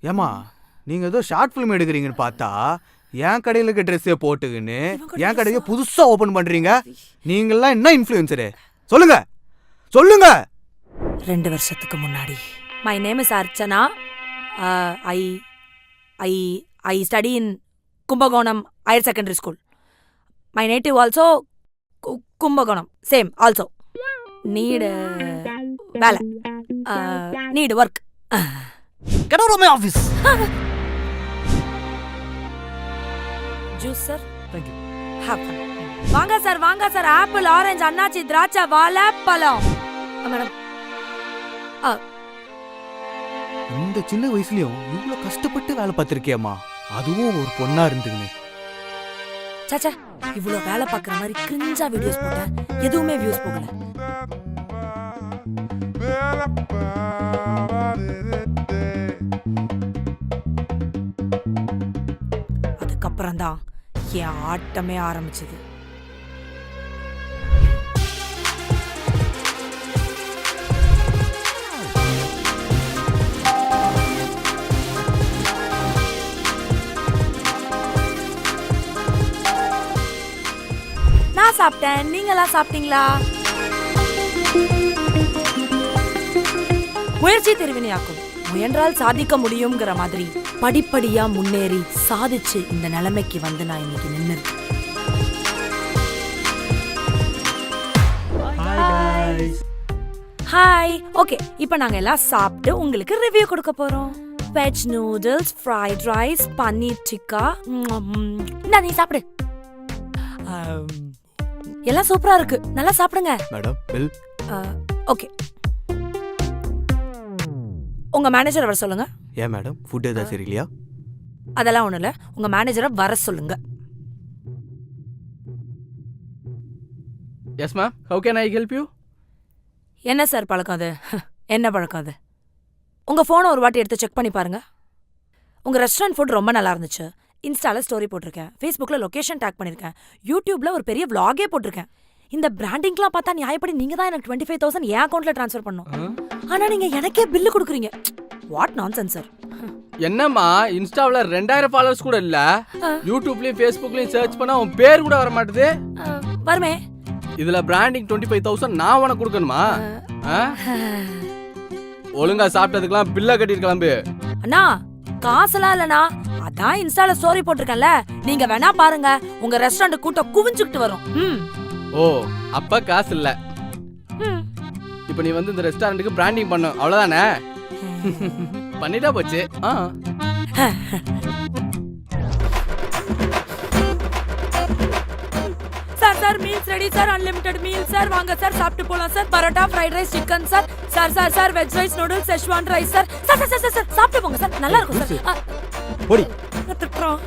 ஏமா நீங்க ஏதோ ஷார்ட் ஃபிலிம் எடுக்கிறீங்கன்னு பார்த்தா என் கடையில் இருக்க ட்ரெஸ்ஸே போட்டுக்கின்னு என் கடையை புதுசா ஓபன் பண்றீங்க. நீங்களாம் என்ன இன்ஃப்ளூயன்சரு? சொல்லுங்க சொல்லுங்க. 2 வருஷத்துக்கு முன்னாடி my name is Archana. I study in Kumbakonam higher secondary school. My native also Kumbakonam same also. Need வேலை, need work. Get out of my office. Juice sir. Thank you. வாங்க சார் ஆப்பிள், ஆரஞ்சு, அன்னாச்சி, திராட்சை, வாழைப்பழம். மேடம் இந்த சின்ன வயசுலயும் இவ்வளவு கஷ்டப்பட்டு வேலை பார்த்திருக்கியம்மா, அதுவும் ஒரு பொண்ணா இருந்துக்குன்னு. சாச்சா இவ்வளோ வேலை பார்க்குற மாதிரி கிரிஞ்சா வீடியோஸ் போட்டேன், எதுவுமே வியூஸ் போகல. அதுக்கப்புறம் தான் என் ஆட்டமே ஆரம்பிச்சது. நான் சாப்பிட்டேன், நீங்களா சாப்பிட்டீங்களா? முயற்சி திருவினையாக்கும், முயன்றால் சாதிக்க முடியுங்கிற மாதிரி படிப்படியா முன்னேறி சாதிச்சு இந்த நிலைமைக்கு வந்து நான் இன்னைக்கு நின்னு. ஹாய். ஓகே, இப்போ நாங்க எல்லாம் சாப்பிட்டு உங்களுக்கு ரிவ்யூ கொடுக்க போறோம். Veg noodles, fried rice, paneer tikka. நீ சாப்பிடு. எல்லாம் சூப்பரா இருக்கு, நல்லா சாப்பிடுங்க. Madam bill. ஓகே, உங்க மேனேஜரை வர சொல்லுங்க. ஏன் மேடம் ஃபுட் ஏதாவது சரியில்லையா? அதெல்லாம் ஒண்ணும் இல்ல, உங்க மேனேஜரை வர சொல்லுங்க. Yes ma'am, how can I help you? என்ன சார் பழக்கம் அது? என்ன பழக்கம் அது? உங்க போனை ஒரு வாட்டி எடுத்து செக் பண்ணி பாருங்க. உங்க ரெஸ்டாரண்ட் ஃபுட் ரொம்ப நல்லா இருந்துச்சு. இன்ஸ்டால ஸ்டோரி போட்டிருக்கேன், ஃபேஸ்புக்ல லொகேஷன் டேக் பண்ணிருக்கேன், யூடியூப்ல ஒரு பெரிய vlog-ஏ போட்டிருக்கேன். இந்த பிராண்டிங்லாம் பார்த்தா நியாயப்படி நீங்க தான் எனக்கு 25,000 என் அக்கவுண்ட்ல ட்ரான்ஸ்ஃபர் பண்ணணும். ஆனா நீங்க எனக்கே பில்லு கொடுக்குறீங்க. What nonsense sir. என்னம்மா இன்ஸ்டாவில் 2000 ஃபாலோவர்ஸ் கூட இல்ல, யூடியூப்லயும் ஃபேஸ்புக்லயும் சர்ச் பண்ணா உன் பேர் கூட வர மாட்டுது. வருமே. இதுல பிராண்டிங் 25,000 நான் உனக்கு கொடுக்கணுமா? ஒழுங்கா சாப்பிட்டதுக்கெல்லாம் பில்ல கட்டிட்டு கிளம்பு. அண்ணா காசெல்லாம் இல்லண்ணா, அதான் இன்ஸ்டால ஸ்டோரி போட்டிருக்கேன்ல, நீங்க வேணா பாருங்க. உங்க ரெஸ்டாரண்ட் கூட்டம் குவிஞ்சுக்கிட்டு வரும். ஓ அப்ப காசு இல்ல. இப்ப நீ வந்து இந்த ரெஸ்டாரண்ட்டுக்கு பிராண்டிங் பண்ணு, அவ்வளவுதானே? பண்ணிட்டா போச்சு. Sir sir meals ready sir, unlimited meal sir, வாங்க சார் சாப்பிட்டு போலாம் sir. Parotta, fried rice, chicken sir. Sir sir sir veg rice, noodles, Schezwan rice sir. Sir sir sir sir சாப்பிட்டு போங்க சார், நல்லா இருக்கும் சார். போடி. திட்டுறோம்.